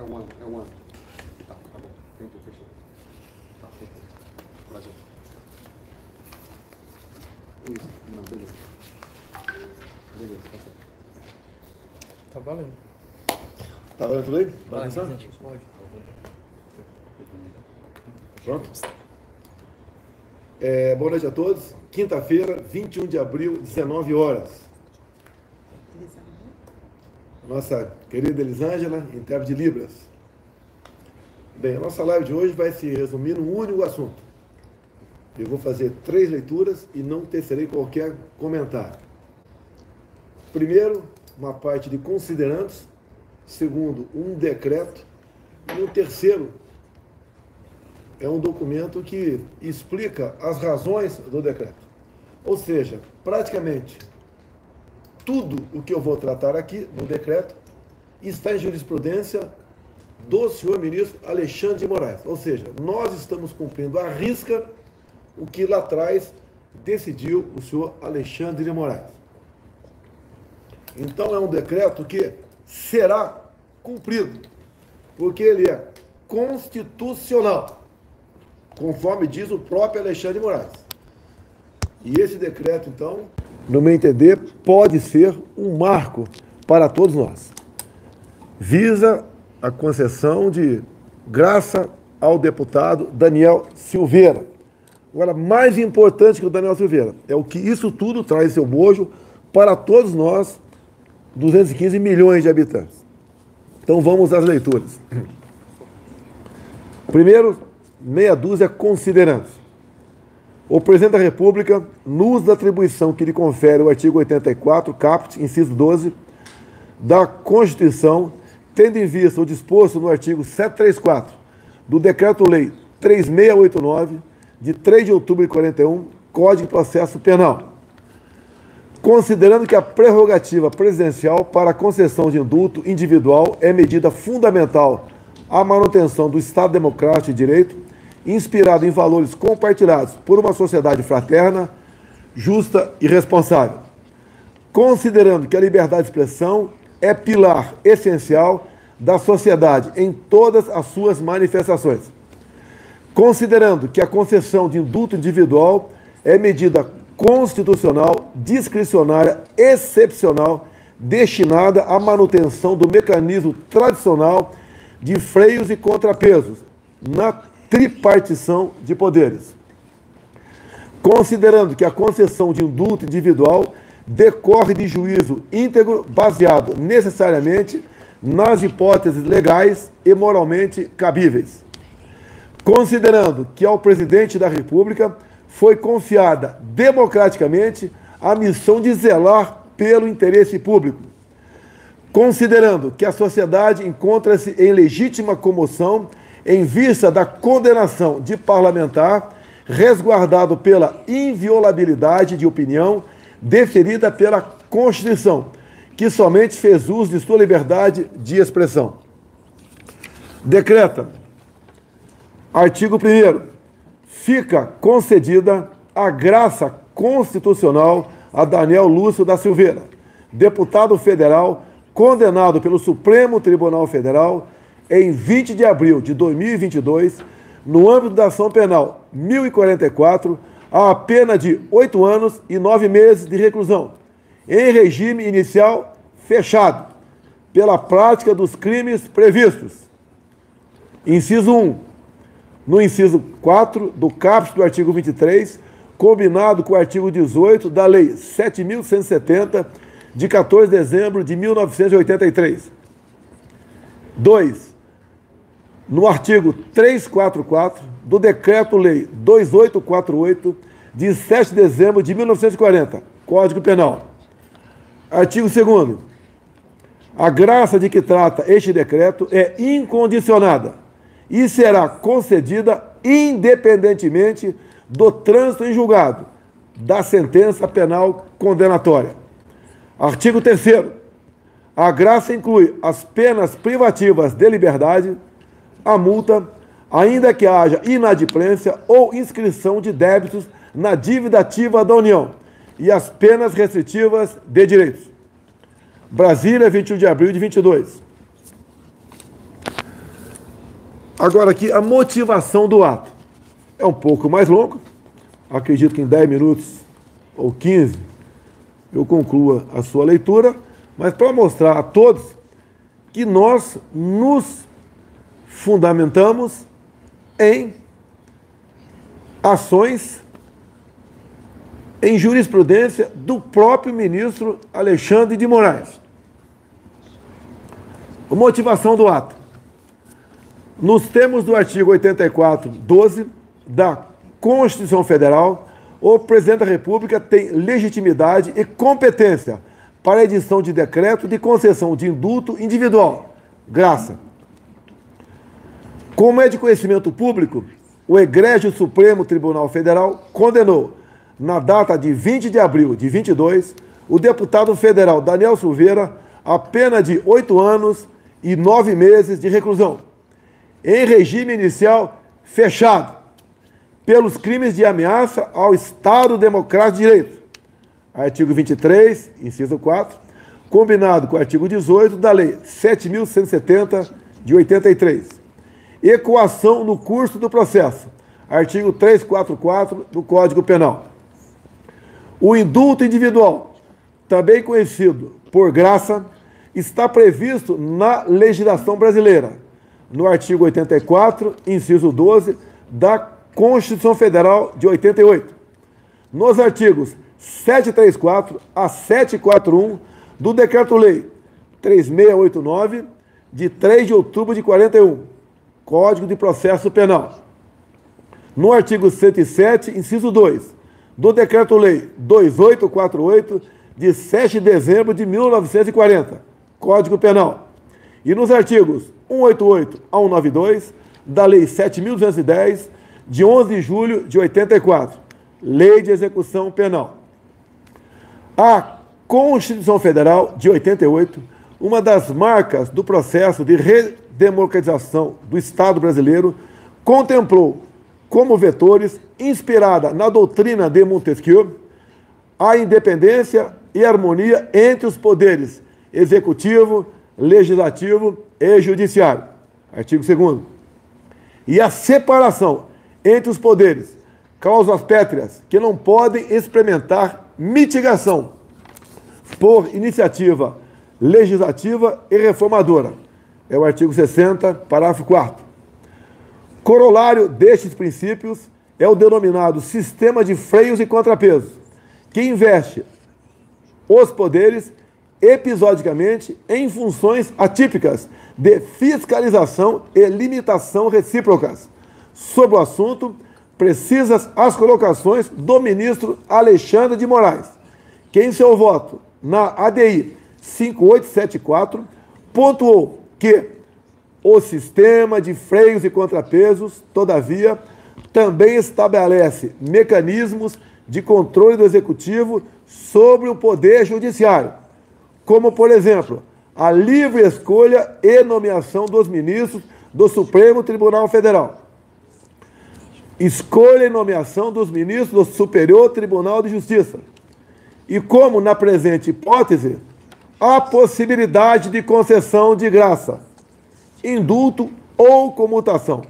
É um ano. Tá bom. Tempo fechou. Tá, feito. Brasil. Isso, não, beleza. Beleza, tá certo. Tá valendo. Tá valendo tudo aí? Vai, Presidente? pode. Pronto? Boa noite a todos. Quinta-feira, 21 de abril, 19 horas. Nossa querida Elisângela, intérprete de Libras. Bem, a nossa live de hoje vai se resumir num único assunto. Eu vou fazer 3 leituras e não tecerei qualquer comentário. Primeiro, uma parte de considerandos. Segundo, um decreto. E o terceiro é um documento que explica as razões do decreto. Ou seja, praticamente tudo o que eu vou tratar aqui no decreto está em jurisprudência do senhor ministro Alexandre de Moraes. Ou seja, nós estamos cumprindo à risca o que lá atrás decidiu o senhor Alexandre de Moraes. Então é um decreto que será cumprido, porque ele é constitucional, conforme diz o próprio Alexandre de Moraes. E esse decreto, então, no meu entender, pode ser um marco para todos nós. Visa a concessão de graça ao deputado Daniel Silveira. Agora, mais importante que o Daniel Silveira é o que isso tudo traz em seu bojo para todos nós, 215 milhões de habitantes. Então vamos às leituras. Primeiro, meia dúzia considerandos. O Presidente da República, no uso da atribuição que lhe confere o artigo 84, caput, inciso 12, da Constituição, tendo em vista o disposto no artigo 734 do Decreto-Lei 3689, de 3 de outubro de 41, Código de Processo Penal. Considerando que a prerrogativa presidencial para a concessão de indulto individual é medida fundamental à manutenção do Estado Democrático de Direito, inspirado em valores compartilhados por uma sociedade fraterna, justa e responsável. Considerando que a liberdade de expressão é pilar essencial da sociedade em todas as suas manifestações. Considerando que a concessão de indulto individual é medida constitucional, discricionária, excepcional, destinada à manutenção do mecanismo tradicional de freios e contrapesos na tripartição de poderes. Considerando que a concessão de indulto individual decorre de juízo íntegro baseado necessariamente nas hipóteses legais e moralmente cabíveis. Considerando que ao Presidente da República foi confiada democraticamente a missão de zelar pelo interesse público. Considerando que a sociedade encontra-se em legítima comoção em vista da condenação de parlamentar, resguardado pela inviolabilidade de opinião deferida pela Constituição, que somente fez uso de sua liberdade de expressão. Decreta. Artigo 1º. Fica concedida a graça constitucional a Daniel Lúcio da Silveira, deputado federal condenado pelo Supremo Tribunal Federal em 20 de abril de 2022, no âmbito da ação penal 1044, a pena de 8 anos e 9 meses de reclusão, em regime inicial fechado, pela prática dos crimes previstos. Inciso 1. No inciso 4 do caput do artigo 23, combinado com o artigo 18 da Lei 7.170, de 14 de dezembro de 1983. 2. No artigo 344 do Decreto-Lei 2848, de 7 de dezembro de 1940, Código Penal. Artigo 2º. A graça de que trata este decreto é incondicionada e será concedida independentemente do trânsito em julgado da sentença penal condenatória. Artigo 3º. A graça inclui as penas privativas de liberdade, a multa, ainda que haja inadimplência ou inscrição de débitos na dívida ativa da União, e as penas restritivas de direitos. Brasília, 21 de abril de 22. Agora aqui, a motivação do ato. É um pouco mais longo, acredito que em 10 minutos ou 15 eu conclua a sua leitura, mas para mostrar a todos que nós nos fundamentamos em ações, em jurisprudência do próprio ministro Alexandre de Moraes. A motivação do ato. Nos termos do artigo 84, 12 da Constituição Federal, o Presidente da República tem legitimidade e competência para a edição de decreto de concessão de indulto individual, graça. Como é de conhecimento público, o Egrégio Supremo Tribunal Federal condenou, na data de 20 de abril de 22, o deputado federal Daniel Silveira a pena de 8 anos e 9 meses de reclusão, em regime inicial fechado, pelos crimes de ameaça ao Estado Democrático de Direito. Artigo 23, inciso 4, combinado com o artigo 18 da Lei 7.170, de 83. E coação no curso do processo. Artigo 344 do Código Penal. O indulto individual, também conhecido por graça, está previsto na legislação brasileira, no artigo 84, inciso 12, da Constituição Federal de 88. Nos artigos 734 a 741 do Decreto-Lei 3689, de 3 de outubro de 41, Código de Processo Penal. No artigo 107, inciso 2, do Decreto-Lei 2848, de 7 de dezembro de 1940, Código Penal. E nos artigos 188 a 192 da Lei 7.210, de 11 de julho de 84, Lei de Execução Penal. A Constituição Federal de 88, uma das marcas do processo de redemocratização do Estado brasileiro, contemplou como vetores, inspirada na doutrina de Montesquieu, a independência e harmonia entre os poderes executivo, legislativo e judiciário. Artigo 2º. E a separação entre os poderes, cláusulas pétreas, que não podem experimentar mitigação por iniciativa legislativa e reformadora. É o artigo 60, parágrafo 4º. Corolário destes princípios é o denominado sistema de freios e contrapesos, que investe os poderes episodicamente em funções atípicas de fiscalização e limitação recíprocas. Sobre o assunto, precisas as colocações do ministro Alexandre de Moraes, que em seu voto na ADI 5874 pontuou que o sistema de freios e contrapesos, todavia, também estabelece mecanismos de controle do Executivo sobre o Poder Judiciário, como, por exemplo, a livre escolha e nomeação dos ministros do Supremo Tribunal Federal, escolha e nomeação dos ministros do Superior Tribunal de Justiça, e como, na presente hipótese, a possibilidade de concessão de graça, indulto ou comutação.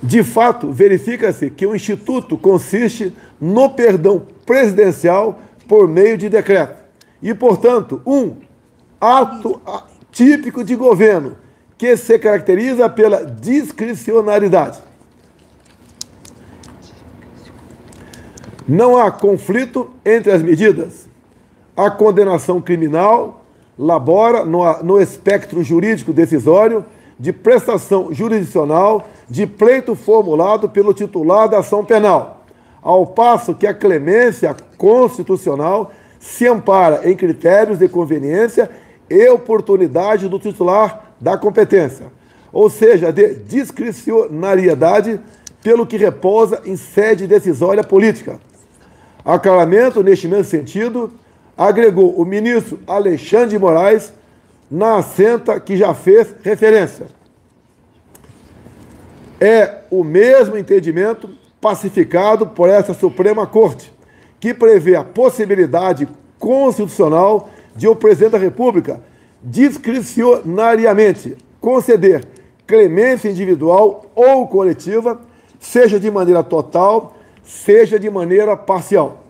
De fato, verifica-se que o Instituto consiste no perdão presidencial por meio de decreto e, portanto, um ato típico de governo que se caracteriza pela discricionariedade. Não há conflito entre as medidas. A condenação criminal labora no espectro jurídico decisório de prestação jurisdicional de pleito formulado pelo titular da ação penal, ao passo que a clemência constitucional se ampara em critérios de conveniência e oportunidade do titular da competência, ou seja, de discricionariedade, pelo que repousa em sede decisória política. Aclaramento, neste mesmo sentido, agregou o ministro Alexandre de Moraes na assenta que já fez referência. É o mesmo entendimento pacificado por essa Suprema Corte, que prevê a possibilidade constitucional de o Presidente da República discricionariamente conceder clemência individual ou coletiva, seja de maneira total, seja de maneira parcial,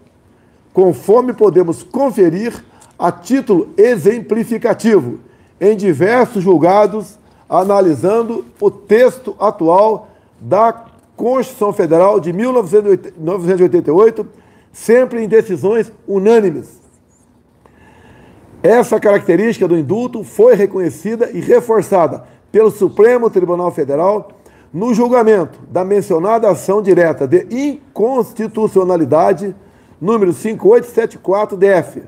conforme podemos conferir a título exemplificativo em diversos julgados, analisando o texto atual da Constituição Federal de 1988, sempre em decisões unânimes. Essa característica do indulto foi reconhecida e reforçada pelo Supremo Tribunal Federal no julgamento da mencionada ação direta de inconstitucionalidade número 5874-DF.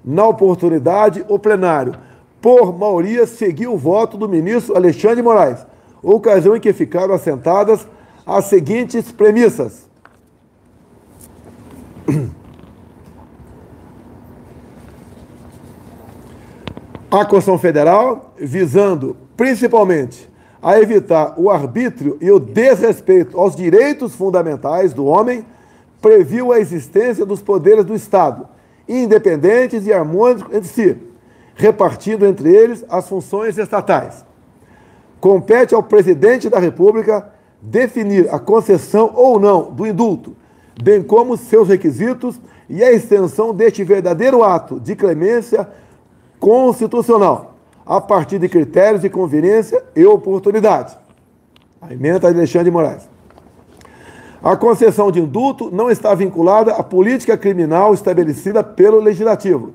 Na oportunidade, o plenário, por maioria, seguiu o voto do ministro Alexandre de Moraes, ocasião em que ficaram assentadas as seguintes premissas. A Constituição Federal, visando principalmente a evitar o arbítrio e o desrespeito aos direitos fundamentais do homem, previu a existência dos poderes do Estado, independentes e harmônicos entre si, repartindo entre eles as funções estatais. Compete ao Presidente da República definir a concessão ou não do indulto, bem como seus requisitos e a extensão deste verdadeiro ato de clemência constitucional, a partir de critérios de conveniência e oportunidade. A emenda de Alexandre de Moraes. A concessão de indulto não está vinculada à política criminal estabelecida pelo Legislativo,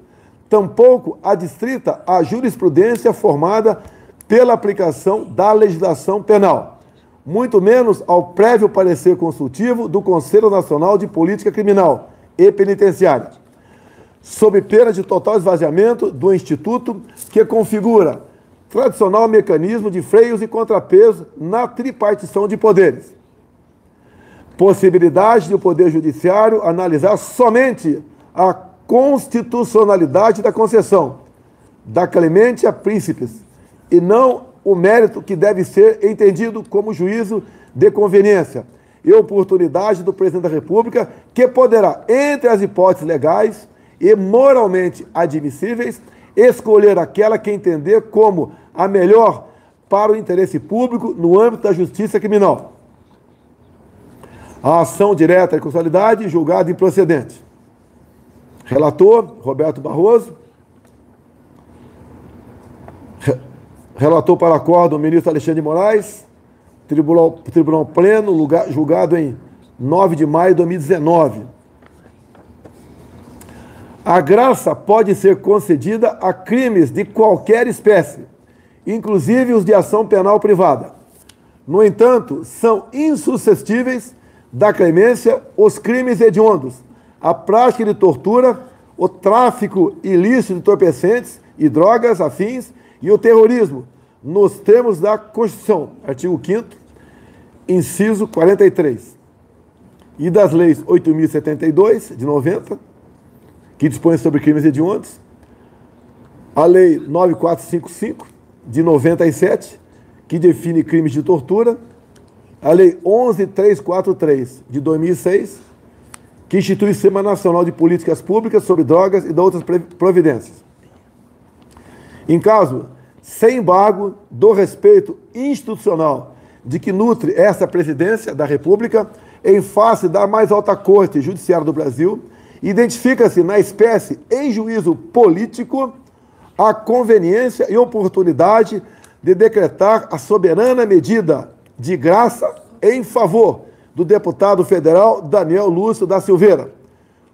tampouco adstrita à jurisprudência formada pela aplicação da legislação penal, muito menos ao prévio parecer consultivo do Conselho Nacional de Política Criminal e Penitenciária, sob pena de total esvaziamento do Instituto que configura tradicional mecanismo de freios e contrapesos na tripartição de poderes. Possibilidade do Poder Judiciário analisar somente a constitucionalidade da concessão, da clemente a príncipes, e não o mérito que deve ser entendido como juízo de conveniência e oportunidade do Presidente da República, que poderá, entre as hipóteses legais e moralmente admissíveis, escolher aquela que entender como a melhor para o interesse público no âmbito da justiça criminal. A ação direta de constitucionalidade julgada improcedente. Relator, Roberto Barroso. Relator para acordo, o ministro Alexandre de Moraes. Tribunal Pleno, julgado em 9 de maio de 2019. A graça pode ser concedida a crimes de qualquer espécie, inclusive os de ação penal privada. No entanto, são insuscetíveis da clemência os crimes hediondos, a prática de tortura, o tráfico ilícito de entorpecentes e drogas afins e o terrorismo, nos termos da Constituição, artigo 5º, inciso 43, e das leis 8.072, de 90, que dispõe sobre crimes hediondos, a lei 9455, de 97, que define crimes de tortura, a lei 11.343, de 2006, que institui o Sistema Nacional de Políticas Públicas sobre Drogas e de outras providências. Em caso, sem embargo, do respeito institucional de que nutre esta presidência da República, em face da mais alta Corte Judiciária do Brasil, identifica-se na espécie, em juízo político, a conveniência e oportunidade de decretar a soberana medida de graça em favor do deputado federal Daniel Lúcio da Silveira,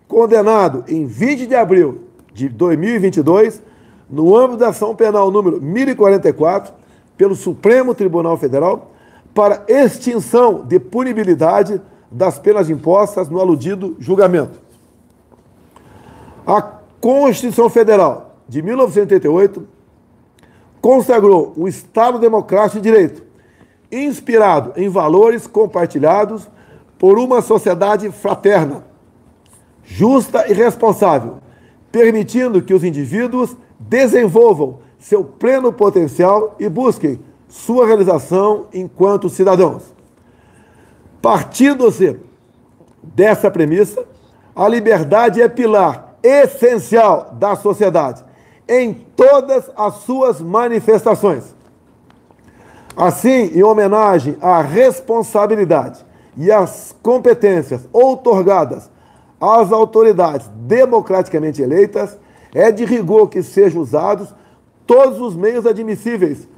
condenado em 20 de abril de 2022, no âmbito da ação penal número 1044, pelo Supremo Tribunal Federal, para extinção de punibilidade das penas impostas no aludido julgamento. A Constituição Federal de 1988 consagrou o Estado Democrático de Direito, inspirado em valores compartilhados por uma sociedade fraterna, justa e responsável, permitindo que os indivíduos desenvolvam seu pleno potencial e busquem sua realização enquanto cidadãos. Partindo-se dessa premissa, a liberdade é pilar essencial da sociedade, em todas as suas manifestações. Assim, em homenagem à responsabilidade e às competências outorgadas às autoridades democraticamente eleitas, é de rigor que sejam usados todos os meios admissíveis,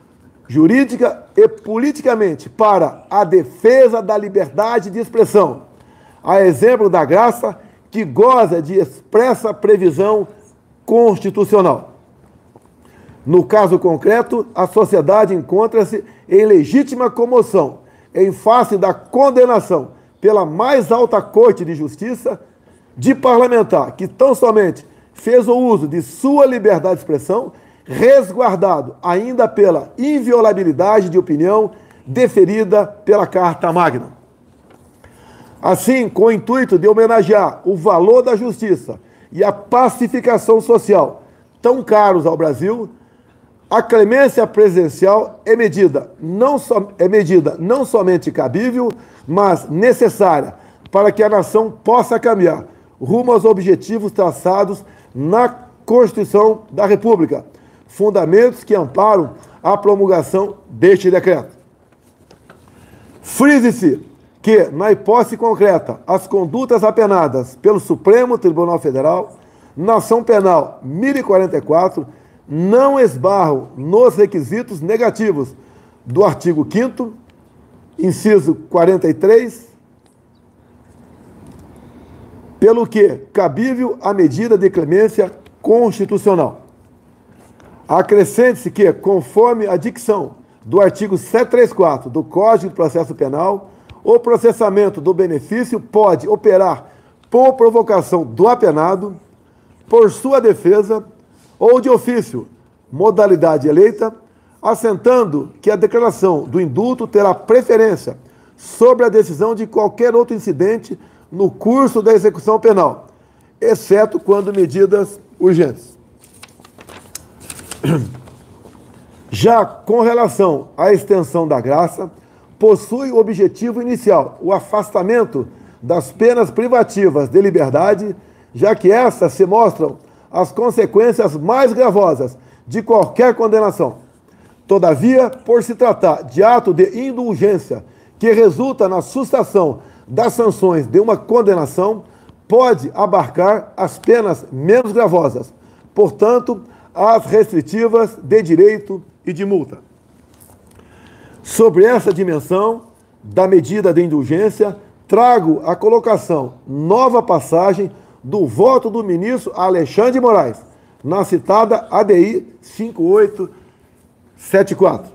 jurídica e politicamente, para a defesa da liberdade de expressão, a exemplo da graça que goza de expressa previsão constitucional. No caso concreto, a sociedade encontra-se em legítima comoção, em face da condenação pela mais alta Corte de Justiça de parlamentar que tão somente fez o uso de sua liberdade de expressão, resguardado ainda pela inviolabilidade de opinião deferida pela Carta Magna. Assim, com o intuito de homenagear o valor da justiça e a pacificação social tão caros ao Brasil, a clemência presidencial é medida não somente cabível, mas necessária para que a nação possa caminhar rumo aos objetivos traçados na Constituição da República, fundamentos que amparam a promulgação deste decreto. Frise-se que, na hipótese concreta, as condutas apenadas pelo Supremo Tribunal Federal, na ação penal 1044, não esbarram nos requisitos negativos do artigo 5º, inciso 43, pelo que cabível a medida de clemência constitucional. Acrescente-se que, conforme a dicção do artigo 734 do Código de Processo Penal, o processamento do benefício pode operar por provocação do apenado, por sua defesa ou de ofício, modalidade eleita, assentando que a declaração do indulto terá preferência sobre a decisão de qualquer outro incidente no curso da execução penal, exceto quando medidas urgentes. Já com relação à extensão da graça, possui o objetivo inicial, o afastamento das penas privativas de liberdade, já que estas se mostram as consequências mais gravosas de qualquer condenação. Todavia, por se tratar de ato de indulgência que resulta na sustação das sanções de uma condenação, pode abarcar as penas menos gravosas, portanto, as restritivas de direito e de multa. Sobre essa dimensão da medida de indulgência, trago a colocação, nova passagem do voto do ministro Alexandre de Moraes, na citada ADI 5874.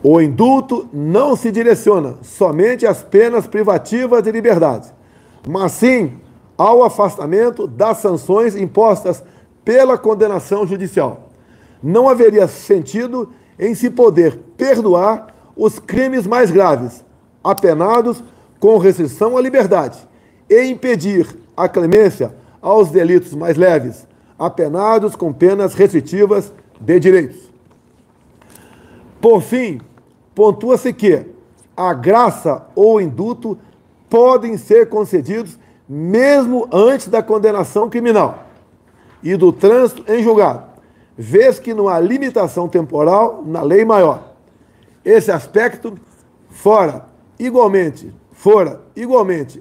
O indulto não se direciona somente às penas privativas de liberdade, mas sim ao afastamento das sanções impostas pela condenação judicial. Não haveria sentido em se poder perdoar os crimes mais graves, apenados com restrição à liberdade, e impedir a clemência aos delitos mais leves, apenados com penas restritivas de direitos. Por fim, pontua-se que a graça ou o indulto podem ser concedidos mesmo antes da condenação criminal e do trânsito em julgado, vez que não há limitação temporal na lei maior. Esse aspecto fora igualmente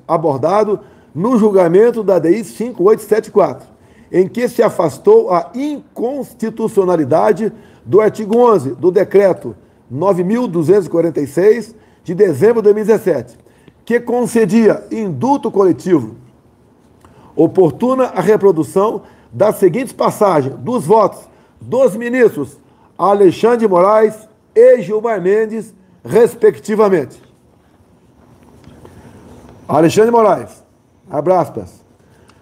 abordado no julgamento da DI 5874, em que se afastou a inconstitucionalidade do artigo 11 do Decreto 9.246, de dezembro de 2017, que concedia indulto coletivo. Oportuna a reprodução das seguintes passagens dos votos dos ministros Alexandre de Moraes e Gilmar Mendes, respectivamente. Alexandre de Moraes, abre aspas,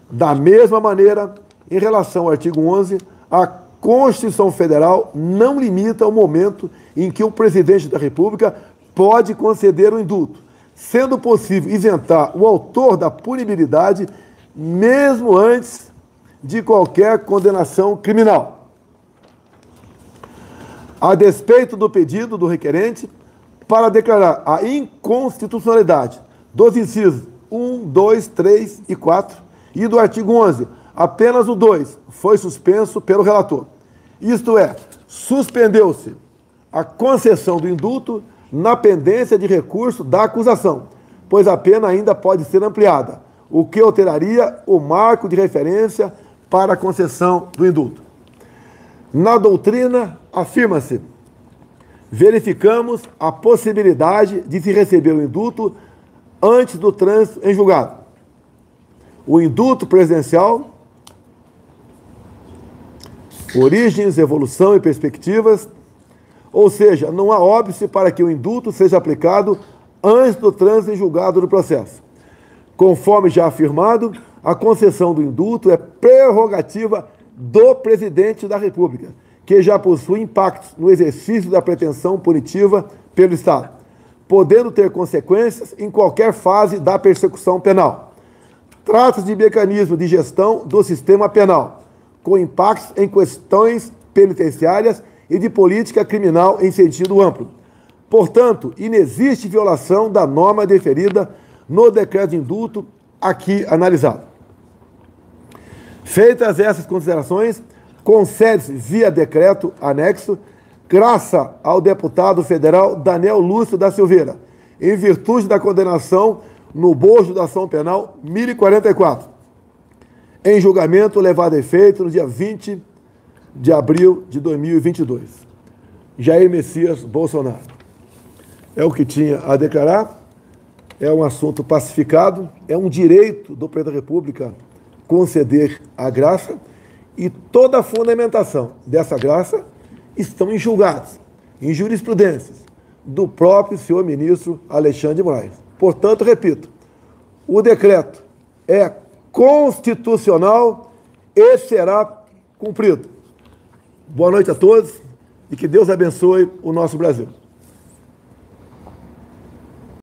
da mesma maneira, em relação ao artigo 11, a Constituição Federal não limita o momento em que o presidente da República pode conceder o indulto, sendo possível isentar o autor da punibilidade mesmo antes de qualquer condenação criminal. A despeito do pedido do requerente para declarar a inconstitucionalidade dos incisos 1, 2, 3 e 4 e do artigo 11, apenas o 2 foi suspenso pelo relator. Isto é, suspendeu-se a concessão do indulto na pendência de recurso da acusação, pois a pena ainda pode ser ampliada, o que alteraria o marco de referência para a concessão do indulto. Na doutrina, afirma-se: verificamos a possibilidade de se receber o indulto antes do trânsito em julgado. O indulto presidencial, origens, evolução e perspectivas, ou seja, não há óbice para que o indulto seja aplicado antes do trânsito em julgado do processo. Conforme já afirmado, a concessão do indulto é prerrogativa do presidente da República, que já possui impactos no exercício da pretensão punitiva pelo Estado, podendo ter consequências em qualquer fase da persecução penal. Trata-se de mecanismo de gestão do sistema penal, com impactos em questões penitenciárias e de política criminal em sentido amplo. Portanto, inexiste violação da norma deferida no decreto de indulto aqui analisado. Feitas essas considerações, concede-se via decreto anexo, graça ao deputado federal Daniel Lúcio da Silveira, em virtude da condenação no bojo da ação penal 1044, em julgamento levado a efeito no dia 20 de abril de 2022. Jair Messias Bolsonaro. É o que tinha a declarar, é um assunto pacificado, é um direito do presidente da República conceder a graça, e toda a fundamentação dessa graça estão em julgados, em jurisprudências do próprio senhor ministro Alexandre de Moraes. Portanto, repito, o decreto é constitucional e será cumprido. Boa noite a todos e que Deus abençoe o nosso Brasil.